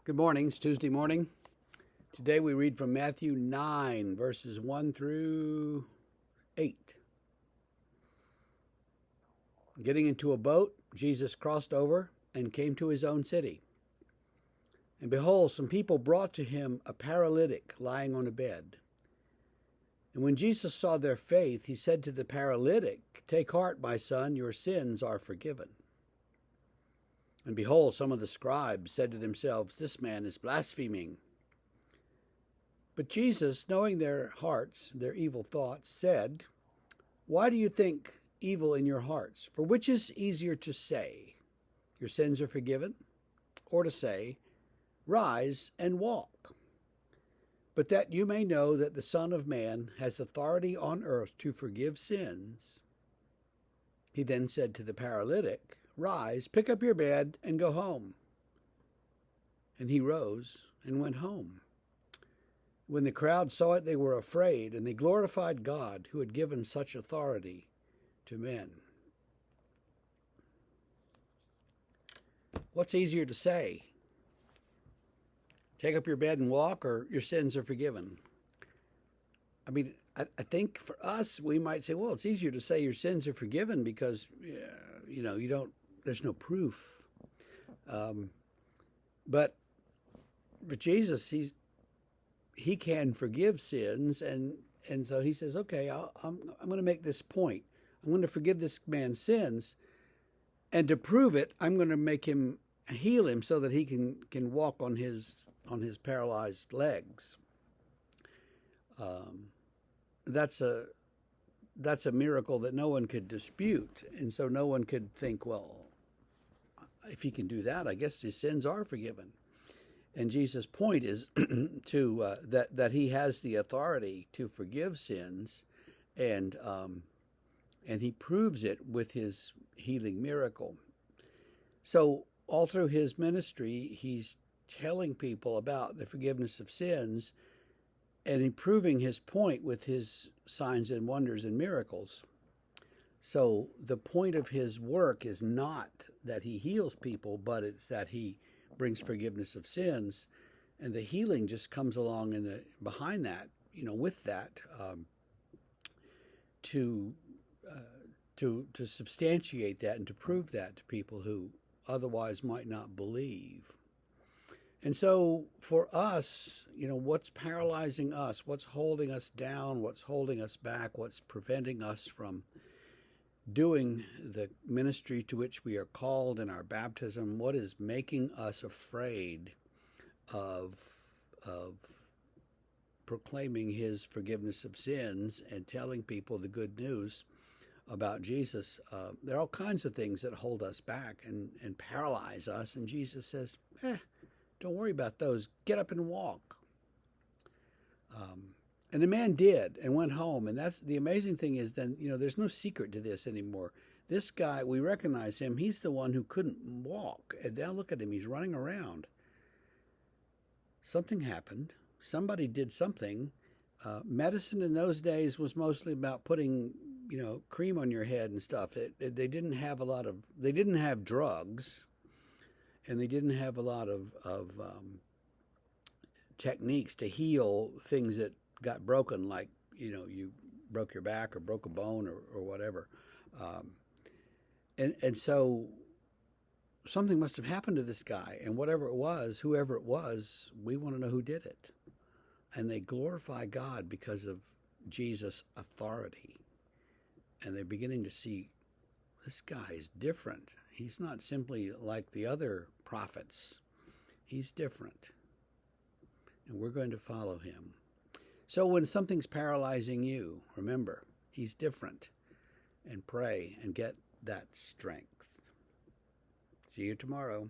Good morning. It's Tuesday morning. Today we read from Matthew 9, verses 1 through 8. Getting into a boat, Jesus crossed over and came to his own city. And behold, some people brought to him a paralytic lying on a bed. And when Jesus saw their faith, he said to the paralytic, "Take heart, my son, your sins are forgiven." And behold, some of the scribes said to themselves, "This man is blaspheming." But Jesus, knowing their hearts, their evil thoughts, said, "Why do you think evil in your hearts? For which is easier to say, 'Your sins are forgiven,' or to say, 'Rise and walk'? But that you may know that the Son of Man has authority on earth to forgive sins." He then said to the paralytic, "Rise, pick up your bed, and go home." And he rose and went home. When the crowd saw it, they were afraid, and they glorified God who had given such authority to men. What's easier to say? Take up your bed and walk, or your sins are forgiven? I mean, I think for us, we might say, well, it's easier to say your sins are forgiven because, there's no proof. But for Jesus, he can forgive sins, and so he says, okay, I'm going to make this point. I'm going to forgive this man's sins, and to prove it, I'm going to make him heal him so that he can walk on his paralyzed legs. That's a miracle that no one could dispute, and so no one could think, well, if he can do that, I guess his sins are forgiven. And Jesus' point is that he has the authority to forgive sins, and he proves it with his healing miracle. So all through his ministry, he's telling people about the forgiveness of sins, and improving his point with his signs and wonders and miracles. So the point of his work is not that he heals people, but it's that he brings forgiveness of sins, and the healing just comes along behind that, with that, to substantiate that and to prove that to people who otherwise might not believe. And so for us, what's paralyzing us, what's holding us down, what's holding us back, what's preventing us from doing the ministry to which we are called in our baptism, what is making us afraid of proclaiming his forgiveness of sins and telling people the good news about Jesus? There are all kinds of things that hold us back and paralyze us, and Jesus says, don't worry about those. Get up and walk. And the man did and went home. And that's the amazing thing is then, there's no secret to this anymore. This guy, we recognize him. He's the one who couldn't walk. And now look at him. He's running around. Something happened. Somebody did something. Medicine in those days was mostly about putting, cream on your head and stuff. They didn't have they didn't have drugs. And they didn't have a lot of techniques to heal things that got broken, like, you broke your back or broke a bone or whatever. And so something must have happened to this guy. And whatever it was, whoever it was, we want to know who did it. And they glorify God because of Jesus' authority. And they're beginning to see this guy is different. He's not simply like the other prophets. He's different. And we're going to follow him. So when something's paralyzing you, remember, he's different. And pray and get that strength. See you tomorrow.